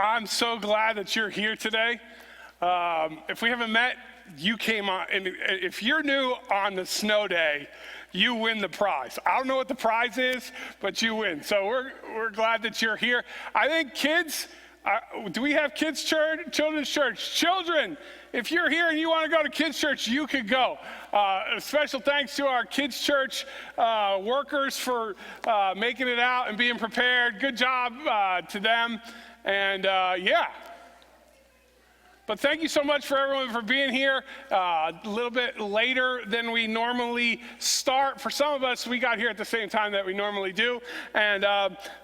I'm so glad that you're here today. If we haven't met, you came on, and if you're new on the snow day, you win the prize. I don't know what the prize is, but you win. So we're glad that you're here. I think kids, do we have kids church, children's church? Children, if you're here and you want to go to kids church, you could go. A special thanks to our kids church workers for making it out and being prepared. Good job to them. And yeah. But thank you so much for everyone for being here a little bit later than we normally start. For some of us, we got here at the same time that we normally do. And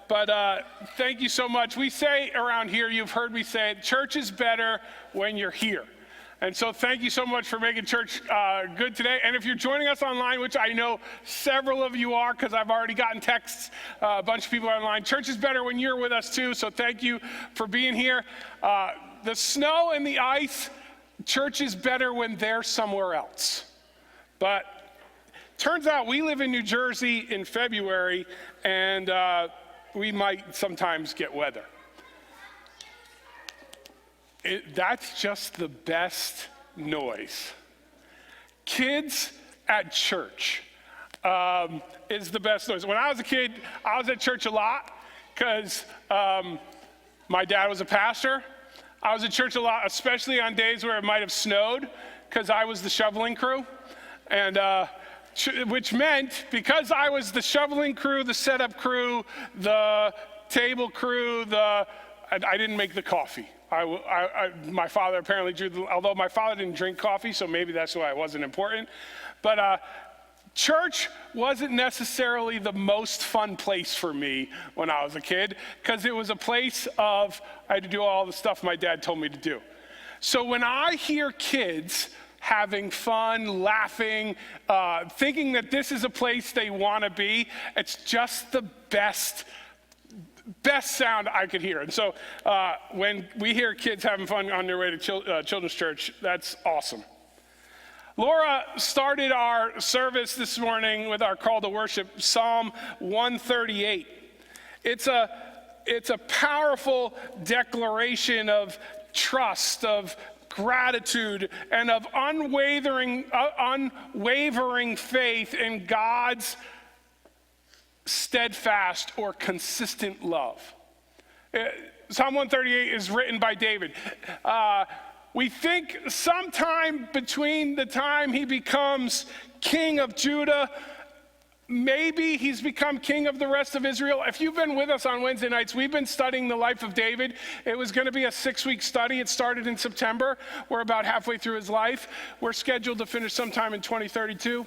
but thank you so much. We say around here, you've heard me say it, church is better when you're here. And so thank you so much for making church good today. And if you're joining us online, which I know several of you are because I've already gotten texts, a bunch of people online, church is better when you're with us too. So thank you for being here. The snow and the ice, church is better when they're somewhere else. But turns out we live in New Jersey in February, and we might sometimes get weather. That's just the best noise. Kids at church is the best noise. When I was a kid, I was at church a lot because my dad was a pastor. I was at church a lot, especially on days where it might have snowed, because I was the shoveling crew. And which meant, because I was the shoveling crew, the setup crew, the table crew, I didn't make the coffee. My father apparently drew, although my father didn't drink coffee, so maybe that's why it wasn't important. But church wasn't necessarily the most fun place for me when I was a kid, because it was a place of, I had to do all the stuff my dad told me to do. So when I hear kids having fun, laughing, thinking that this is a place they want to be, it's just the best sound I could hear. And so when we hear kids having fun on their way to children's church, that's awesome. Laura started our service this morning with our call to worship, Psalm 138. It's a powerful declaration of trust, of gratitude, and of unwavering faith in God's steadfast or consistent love. Psalm 138 is written by David. We think sometime between the time he becomes king of Judah, maybe he's become king of the rest of Israel. If you've been with us on Wednesday nights, we've been studying the life of David. It was going to be a 6-week study. It started in September. We're about halfway through his life. We're scheduled to finish sometime in 2032.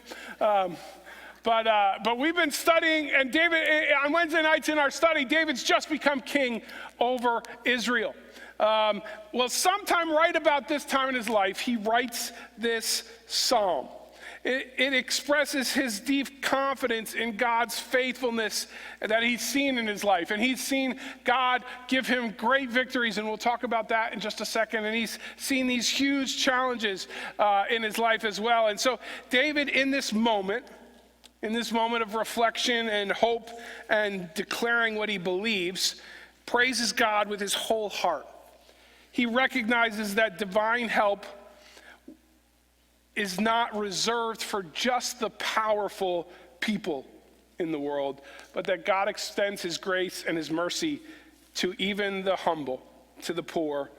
But we've been studying, and David, on Wednesday nights in our study, David's just become king over Israel. Well, sometime right about this time in his life, he writes this psalm. It expresses his deep confidence in God's faithfulness that he's seen in his life. And he's seen God give him great victories, and we'll talk about that in just a second. And he's seen these huge challenges in his life as well. And so David, in this moment of reflection and hope and declaring what he believes, praises God with his whole heart. He recognizes that divine help is not reserved for just the powerful people in the world, but that God extends his grace and his mercy to even the humble, to the poor,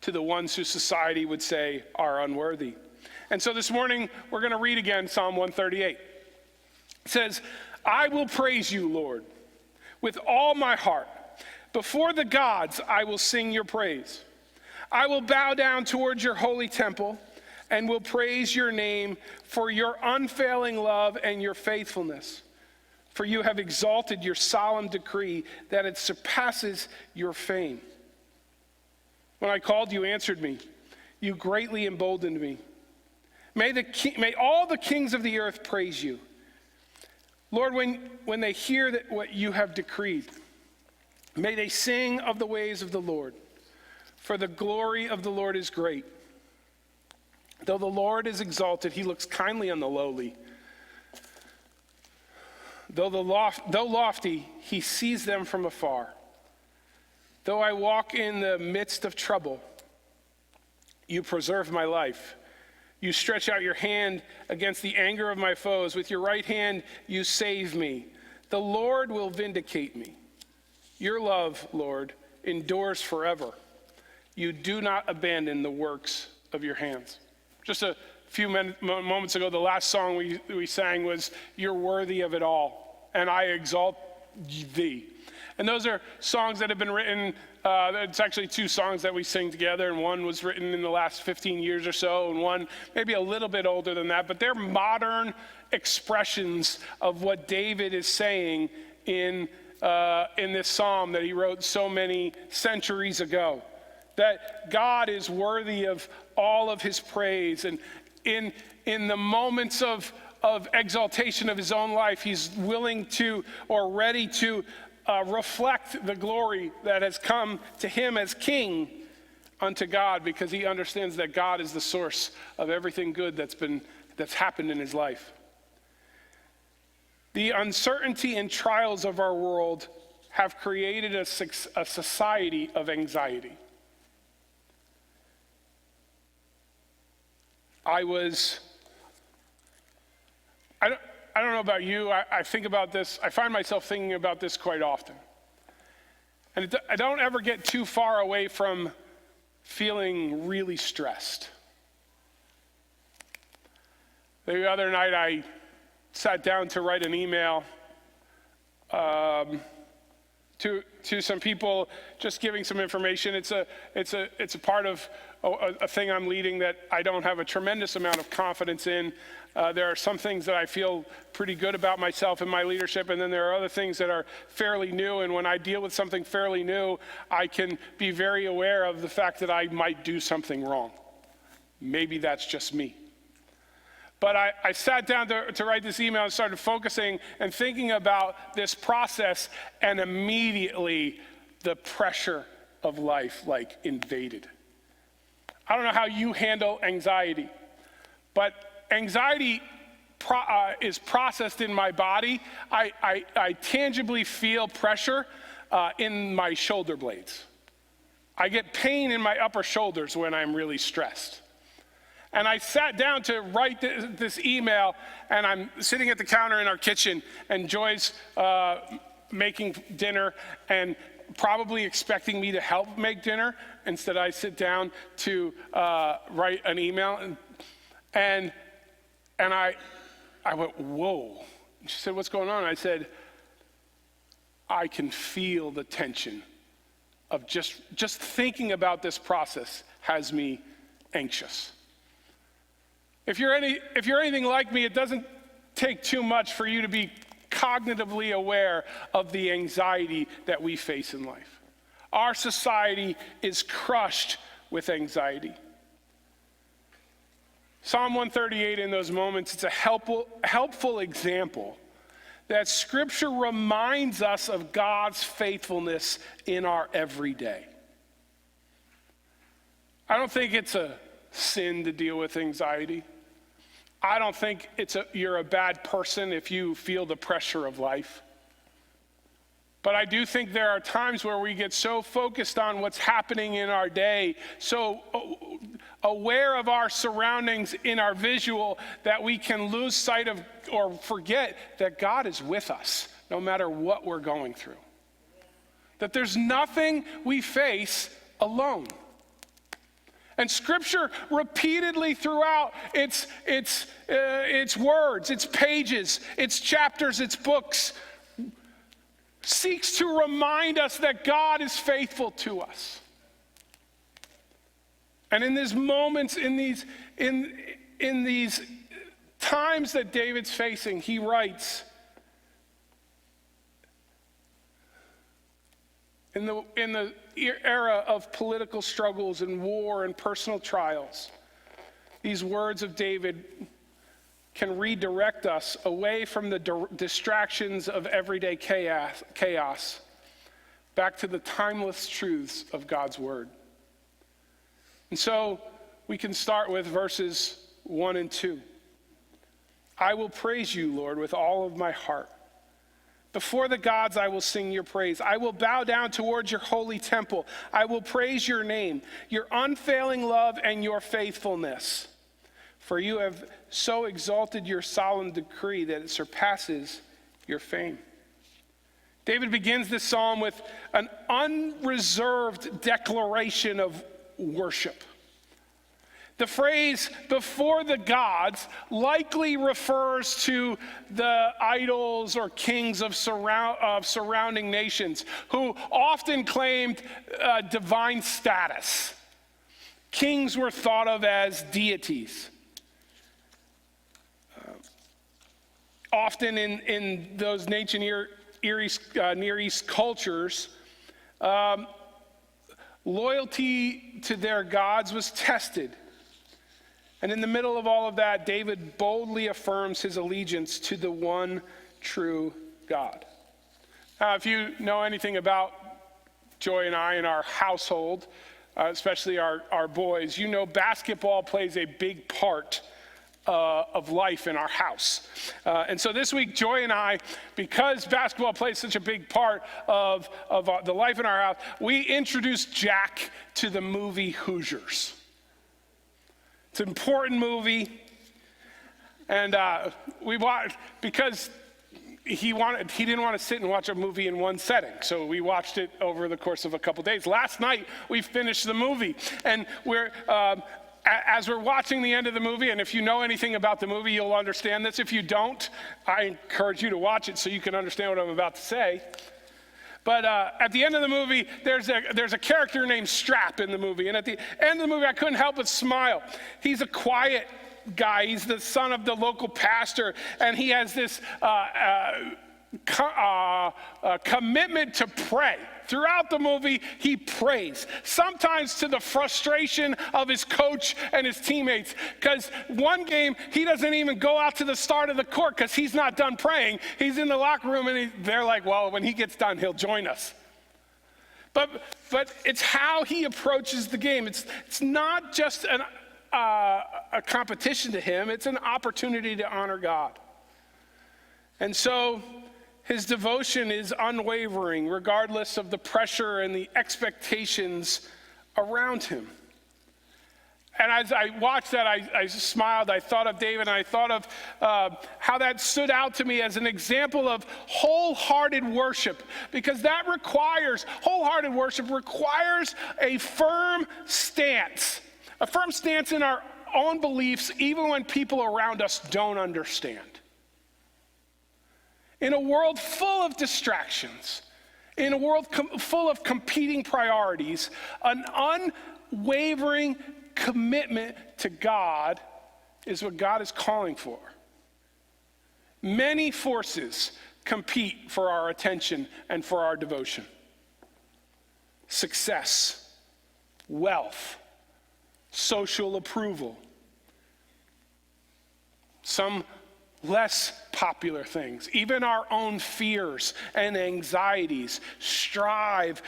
to the ones who society would say are unworthy. And so this morning, we're going to read again Psalm 138. It says, I will praise you, Lord, with all my heart. Before the gods, I will sing your praise. I will bow down towards your holy temple and will praise your name for your unfailing love and your faithfulness. For you have exalted your solemn decree that it surpasses your fame. When I called, you answered me. You greatly emboldened me. May all the kings of the earth praise you. Lord, when they hear that what you have decreed, may they sing of the ways of the Lord, for the glory of the Lord is great. Though the Lord is exalted, he looks kindly on the lowly. Though lofty, he sees them from afar. Though I walk in the midst of trouble, you preserve my life. You stretch out your hand against the anger of my foes. With your right hand, you save me. The Lord will vindicate me. Your love, Lord, endures forever. You do not abandon the works of your hands. Just a few moments ago, the last song we sang was, You're worthy of it all, and I exalt thee. And those are songs that have been written, it's actually two songs that we sing together, and one was written in the last 15 years or so, and one maybe a little bit older than that, but they're modern expressions of what David is saying in this psalm that he wrote so many centuries ago, that God is worthy of all of his praise. And in the moments of exaltation of his own life, he's willing to or ready to reflect the glory that has come to him as king unto God, because he understands that God is the source of everything good that's happened in his life. The uncertainty and trials of our world have created a society of anxiety. I don't know about you, I think about this, I find myself thinking about this quite often. And I don't ever get too far away from feeling really stressed. The other night I sat down to write an email to some people, just giving some information. It's a part of a thing I'm leading that I don't have a tremendous amount of confidence in. There are some things that I feel pretty good about myself and my leadership, and then there are other things that are fairly new. And when I deal with something fairly new, I can be very aware of the fact that I might do something wrong. Maybe that's just me. But I sat down to write this email and started focusing and thinking about this process, and immediately the pressure of life invaded. I don't know how you handle anxiety, but anxiety is processed in my body. I tangibly feel pressure in my shoulder blades. I get pain in my upper shoulders when I'm really stressed. And I sat down to write this email, and I'm sitting at the counter in our kitchen, and Joy's making dinner and probably expecting me to help make dinner. Instead, I sit down to write an email, and I went, whoa. She said, what's going on? I said, I can feel the tension of just thinking about this process has me anxious. If you're anything like me, it doesn't take too much for you to be cognitively aware of the anxiety that we face in life. Our society is crushed with anxiety. Psalm 138 in those moments, it's a helpful example that Scripture reminds us of God's faithfulness in our everyday. I don't think it's a sin to deal with anxiety. I don't think you're a bad person if you feel the pressure of life. But I do think there are times where we get so focused on what's happening in our day, so aware of our surroundings in our visual, that we can lose sight of or forget that God is with us no matter what we're going through. That there's nothing we face alone. And Scripture repeatedly throughout its words, its pages, its chapters, its books, seeks to remind us that God is faithful to us. And in these moments, in these times that David's facing, he writes, in the era of political struggles and war and personal trials, these words of David can redirect us away from the distractions of everyday chaos back to the timeless truths of God's word. And so we can start with verses 1 and 2. I will praise you, Lord, with all of my heart. Before the gods, I will sing your praise. I will bow down towards your holy temple. I will praise your name, your unfailing love and your faithfulness. For you have so exalted your solemn decree that it surpasses your fame. David begins this psalm with an unreserved declaration of worship. The phrase "before the gods" likely refers to the idols or kings of surrounding nations who often claimed divine status. Kings were thought of as deities. Often in those ancient Near East cultures, loyalty to their gods was tested. And in the middle of all of that, David boldly affirms his allegiance to the one true God. Now, if you know anything about Joy and I and our household, especially our boys, you know basketball plays a big part of life in our house. And so this week, Joy and I, because basketball plays such a big part of the life in our house, we introduced Jack to the movie Hoosiers. It's an important movie, and we watched because he didn't want to sit and watch a movie in one setting, so we watched it over the course of a couple days. Last night we finished the movie, and as we're watching the end of the movie, and if you know anything about the movie, you'll understand this. If you don't, I encourage you to watch it so you can understand what I'm about to say. But at the end of the movie, there's a character named Strap in the movie. And at the end of the movie, I couldn't help but smile. He's a quiet guy. He's the son of the local pastor. And he has this commitment to pray. Throughout the movie, he prays, sometimes to the frustration of his coach and his teammates, because one game, he doesn't even go out to the start of the court because he's not done praying. He's in the locker room, and they're like, well, when he gets done, he'll join us. But it's how he approaches the game. It's not just a competition to him. It's an opportunity to honor God. And so his devotion is unwavering, regardless of the pressure and the expectations around him. And as I watched that, I smiled. I thought of David, and I thought of how that stood out to me as an example of wholehearted worship, because wholehearted worship requires a firm stance in our own beliefs, even when people around us don't understand. In a world full of distractions, in a world full of competing priorities, an unwavering commitment to God is what God is calling for. Many forces compete for our attention and for our devotion. Success, wealth, social approval, some less popular things, even our own fears and anxieties strive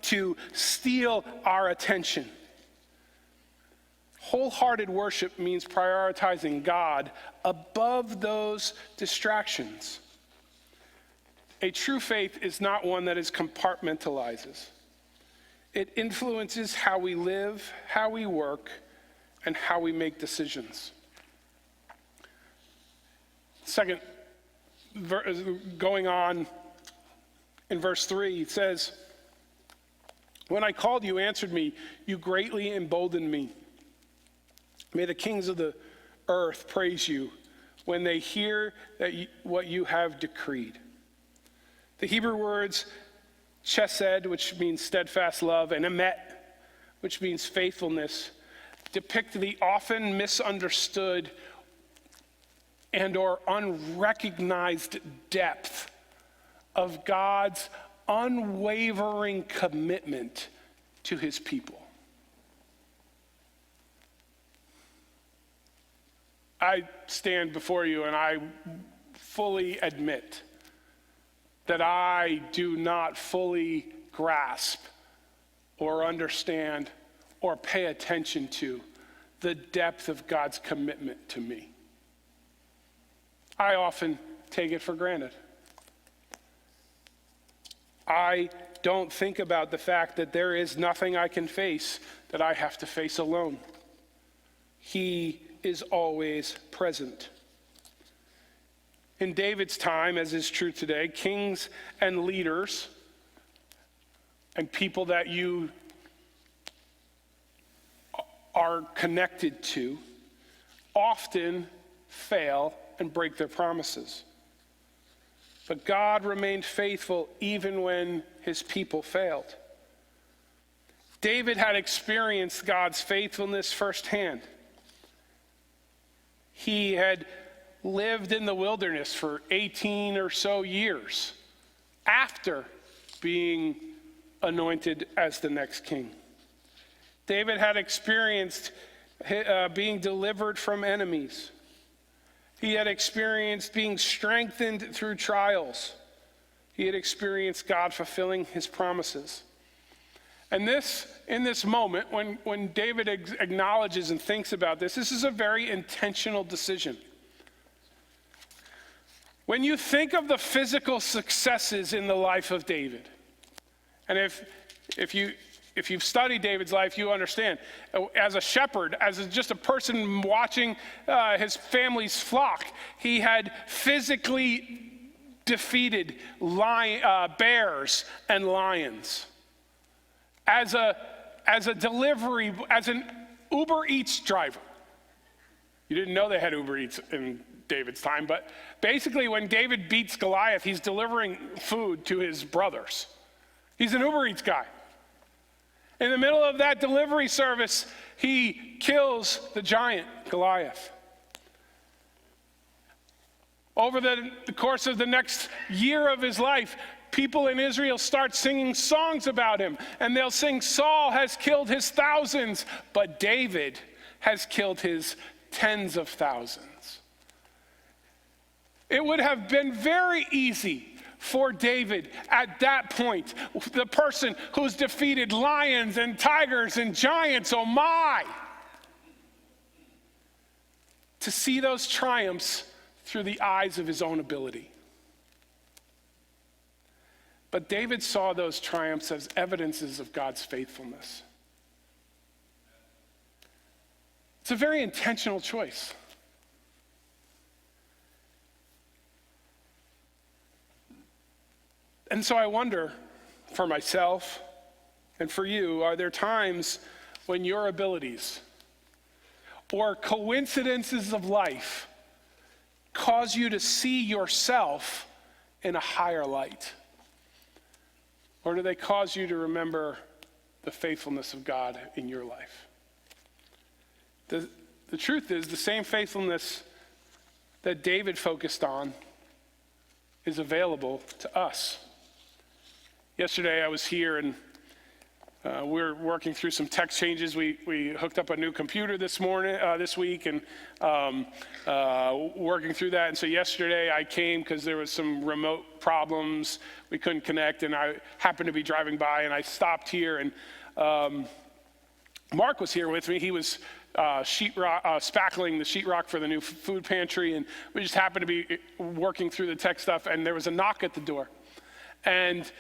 to steal our attention. Wholehearted worship means prioritizing God above those distractions. A true faith is not one that is compartmentalizes. It influences how we live, how we work, and how we make decisions. Second, going on in verse 3, it says, "When I called, you answered me. You greatly emboldened me. May the kings of the earth praise you when they hear what you have decreed." The Hebrew words chesed, which means steadfast love, and emet, which means faithfulness, depict the often misunderstood and or unrecognized depth of God's unwavering commitment to his people. I stand before you and I fully admit that I do not fully grasp or understand or pay attention to the depth of God's commitment to me. I often take it for granted. I don't think about the fact that there is nothing I can face that I have to face alone. He is always present. In David's time, as is true today, kings and leaders and people that you are connected to often fail and break their promises. But God remained faithful even when his people failed. David had experienced God's faithfulness firsthand. He had lived in the wilderness for 18 or so years after being anointed as the next king. David had experienced being delivered from enemies. He had experienced being strengthened through trials. He had experienced God fulfilling his promises. And in this moment, when David acknowledges and thinks about this is a very intentional decision. When you think of the physical successes in the life of David, and if you've studied David's life, you understand. As a shepherd, just a person watching his family's flock, he had physically defeated bears and lions. As an Uber Eats driver. You didn't know they had Uber Eats in David's time, but basically when David beats Goliath, he's delivering food to his brothers. He's an Uber Eats guy. In the middle of that delivery service, he kills the giant Goliath. Over the course of the next year of his life, people in Israel start singing songs about him, and they'll sing, Saul has killed his thousands, but David has killed his tens of thousands. It would have been very easy for David at that point, the person who's defeated lions and tigers and giants, oh my, to see those triumphs through the eyes of his own ability. But David saw those triumphs as evidences of God's faithfulness. It's a very intentional choice. And so I wonder, for myself and for you, are there times when your abilities or coincidences of life cause you to see yourself in a higher light? Or do they cause you to remember the faithfulness of God in your life? The truth is, the same faithfulness that David focused on is available to us. Yesterday I was here and we're working through some tech changes. We hooked up a new computer this week, and working through that. And so yesterday I came because there was some remote problems. We couldn't connect, and I happened to be driving by, and I stopped here. And Mark was here with me. He was spackling the sheetrock for the new food pantry, and we just happened to be working through the tech stuff. And there was a knock at the door. And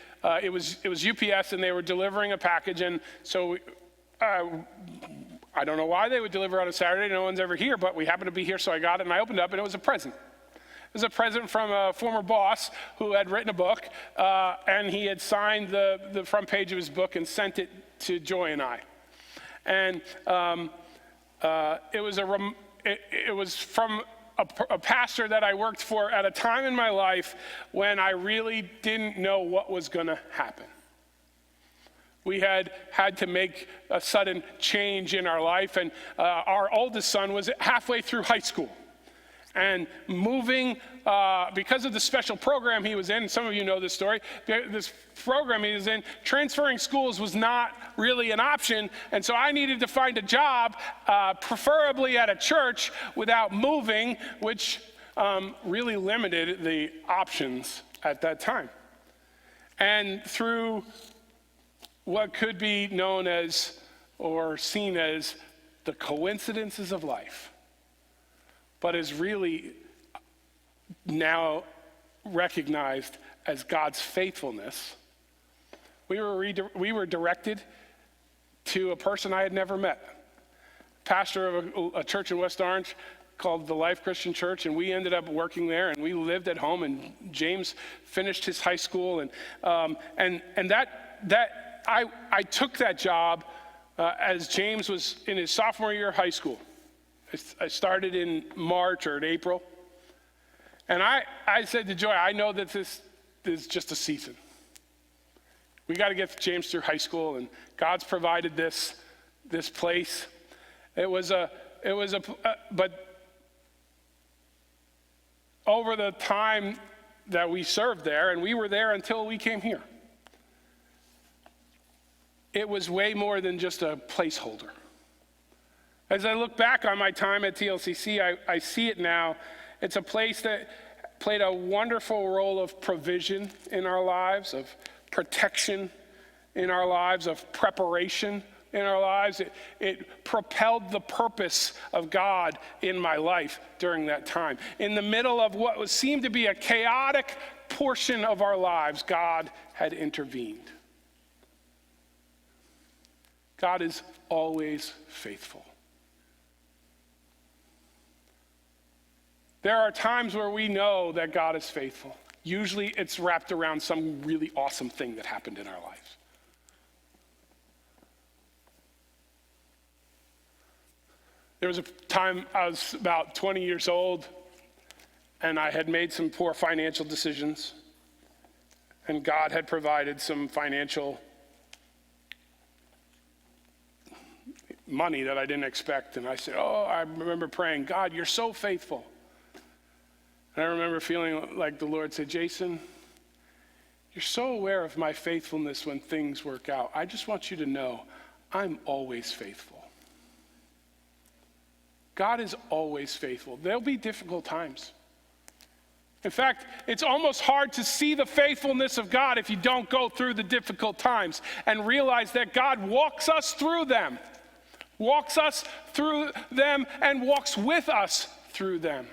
it was UPS, and they were delivering a package. And so I don't know why they would deliver on a Saturday. No one's ever here, but we happened to be here, so I got it, and I opened it up, and it was a present. It was a present from a former boss who had written a book, and he had signed the front page of his book and sent it to Joy and I. And it was from a pastor that I worked for at a time in my life when I really didn't know what was going to happen. We had to make a sudden change in our life, and our oldest son was halfway through high school. And moving, because of the special program he was in, some of you know this story, this program he was in, transferring schools was not really an option, and so I needed to find a job, preferably at a church, without moving, which really limited the options at that time. And through what could be known as, or seen as, the coincidences of life, but is really now recognized as God's faithfulness, we were directed to a person I had never met, pastor of a church in West Orange called the Life Christian Church, and we ended up working there, and we lived at home, and James finished his high school, and I took that job as James was in his sophomore year of high school. I started in March or in April, and I said to Joy, I know that this is just a season. We got to get James through high school, and God's provided this place. But over the time that we served there, and we were there until we came here, it was way more than just a placeholder. As I look back on my time at TLCC, I see it now. It's a place that played a wonderful role of provision in our lives, of protection in our lives, of preparation in our lives. It propelled the purpose of God in my life during that time. In the middle of what seemed to be a chaotic portion of our lives, God had intervened. God is always faithful. There are times where we know that God is faithful. Usually it's wrapped around some really awesome thing that happened in our lives. There was a time I was about 20 years old, and I had made some poor financial decisions, and God had provided some financial money that I didn't expect. And I said, I remember praying, God, you're so faithful. And I remember feeling like the Lord said, Jason, you're so aware of my faithfulness when things work out. I just want you to know I'm always faithful. God is always faithful. There'll be difficult times. In fact, it's almost hard to see the faithfulness of God if you don't go through the difficult times and realize that God walks us through them, and walks with us through them.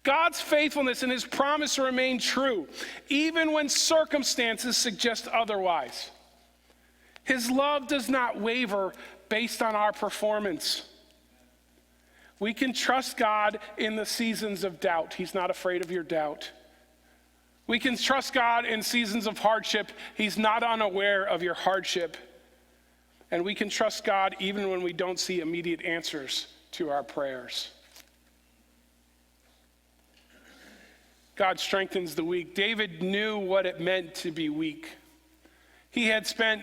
God's faithfulness and his promise remain true, even when circumstances suggest otherwise. His love does not waver based on our performance. We can trust God in the seasons of doubt. He's not afraid of your doubt. We can trust God in seasons of hardship. He's not unaware of your hardship. And we can trust God even when we don't see immediate answers to our prayers. God strengthens the weak. David knew what it meant to be weak. He had spent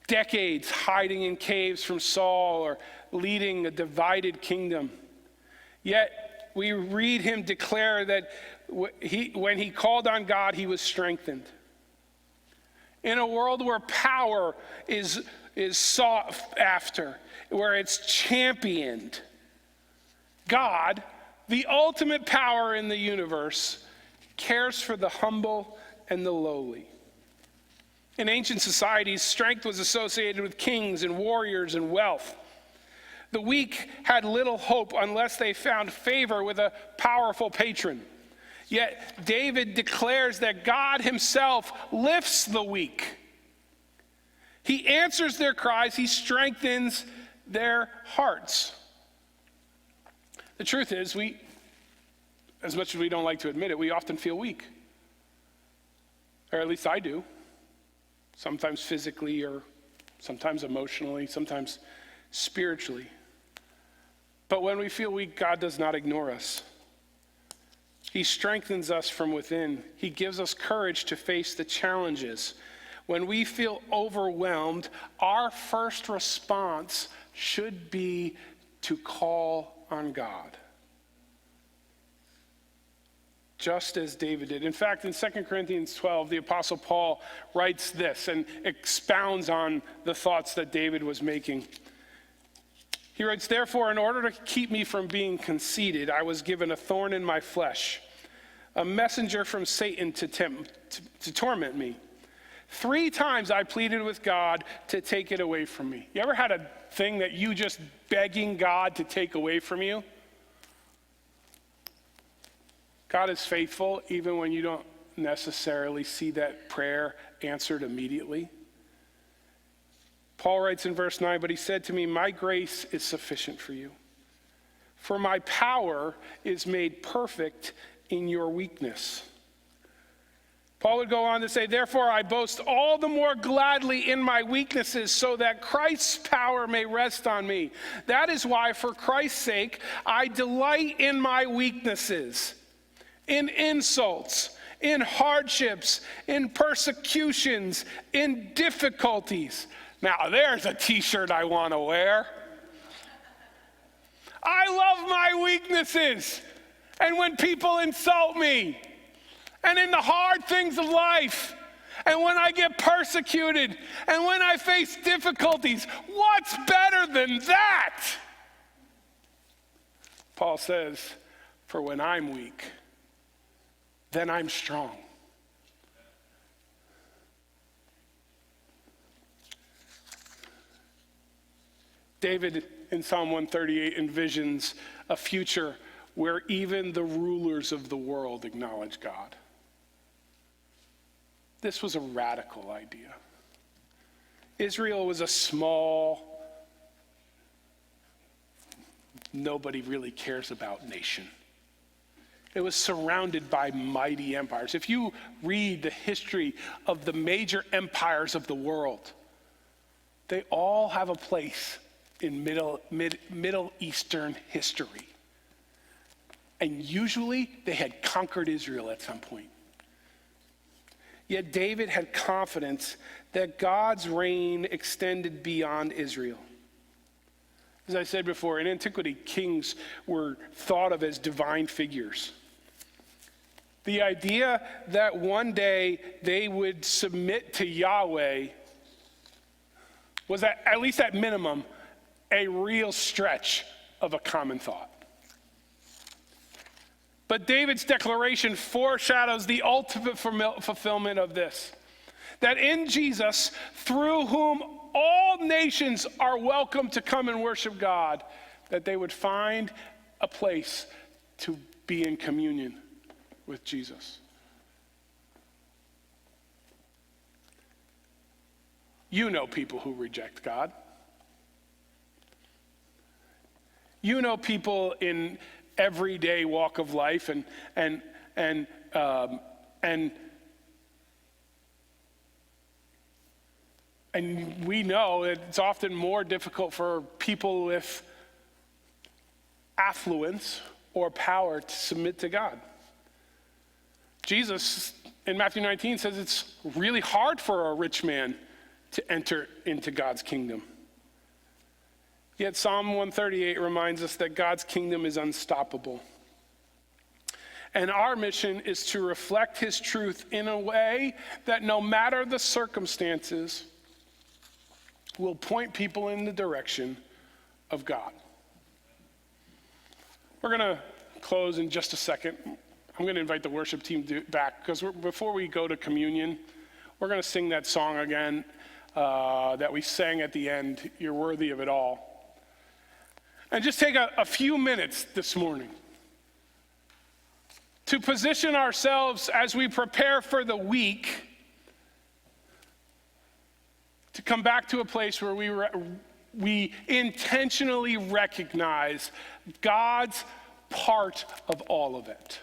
decades hiding in caves from Saul or leading a divided kingdom. Yet we read him declare that when he called on God, he was strengthened. In a world where power is sought after, where it's championed, God, the ultimate power in the universe, cares for the humble and the lowly. In ancient societies, strength was associated with kings and warriors and wealth. The weak had little hope unless they found favor with a powerful patron. Yet David declares that God himself lifts the weak. He answers their cries. He strengthens their hearts. The truth is, as much as we don't like to admit it, we often feel weak. Or at least I do. Sometimes physically, or sometimes emotionally, sometimes spiritually. But when we feel weak, God does not ignore us. He strengthens us from within. He gives us courage to face the challenges. When we feel overwhelmed, our first response should be to call on God. Just as David did. In fact, in 2 Corinthians 12, the Apostle Paul writes this and expounds on the thoughts that David was making. He writes, "Therefore, in order to keep me from being conceited, I was given a thorn in my flesh, a messenger from Satan to torment me. 3 times I pleaded with God to take it away from me." You ever had a thing that you just begging God to take away from you? God is faithful even when you don't necessarily see that prayer answered immediately. Paul writes in verse 9, but he said to me, my grace is sufficient for you, for my power is made perfect in your weakness. Paul would go on to say, therefore I boast all the more gladly in my weaknesses, so that Christ's power may rest on me. That is why, for Christ's sake, I delight in my weaknesses, in insults, in hardships, in persecutions, in difficulties. Now there's a t-shirt I want to wear. I love my weaknesses. And when people insult me, and in the hard things of life, and when I get persecuted, and when I face difficulties, what's better than that? Paul says, for when I'm weak, then I'm strong. David in Psalm 138 envisions a future where even the rulers of the world acknowledge God. This was a radical idea. Israel was a small, nobody really cares about nation. It was surrounded by mighty empires. If you read the history of the major empires of the world, they all have a place in Middle Eastern history. And usually they had conquered Israel at some point. Yet David had confidence that God's reign extended beyond Israel. As I said before, in antiquity, kings were thought of as divine figures. The idea that one day they would submit to Yahweh was, at least at minimum, a real stretch of a common thought. But David's declaration foreshadows the ultimate fulfillment of this. That in Jesus, through whom all nations are welcome to come and worship God, that they would find a place to be in communion with Jesus. You know people who reject God. You know people in everyday walk of life, and we know that it's often more difficult for people with affluence or power to submit to God. Jesus in Matthew 19 says it's really hard for a rich man to enter into God's kingdom. Yet Psalm 138 reminds us that God's kingdom is unstoppable. And our mission is to reflect his truth in a way that no matter the circumstances, will point people in the direction of God. We're going to close in just a second. I'm going to invite the worship team back, because before we go to communion, we're going to sing that song again that we sang at the end, You're Worthy of It All. And just take a few minutes this morning to position ourselves as we prepare for the week to come back to a place where we intentionally recognize God's part of all of it.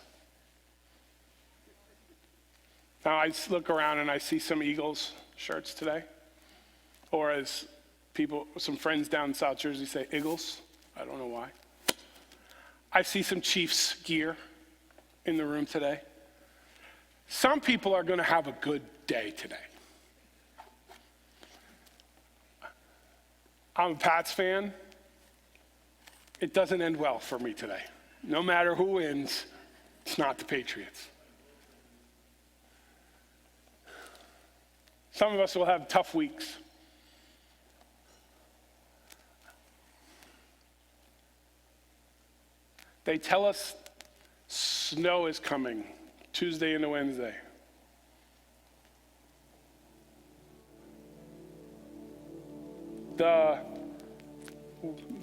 Now I look around and I see some Eagles shirts today, or as some friends down in South Jersey say, Eagles. I don't know why. I see some Chiefs gear in the room today. Some people are going to have a good day today. I'm a Pats fan. It doesn't end well for me today. No matter who wins, it's not the Patriots. Some of us will have tough weeks. They tell us snow is coming Tuesday into Wednesday.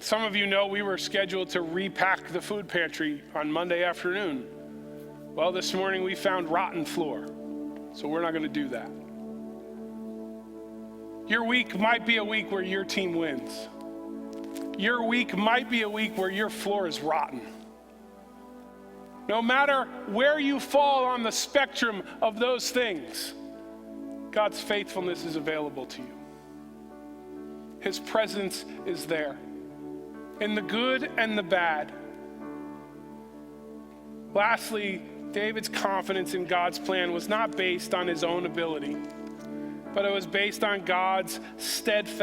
Some of you know we were scheduled to repack the food pantry on Monday afternoon. Well, this morning we found rotten floor, so we're not going to do that. Your week might be a week where your team wins. Your week might be a week where your floor is rotten. No matter where you fall on the spectrum of those things, God's faithfulness is available to you. His presence is there, in the good and the bad. Lastly, David's confidence in God's plan was not based on his own ability, but it was based on God's steadfast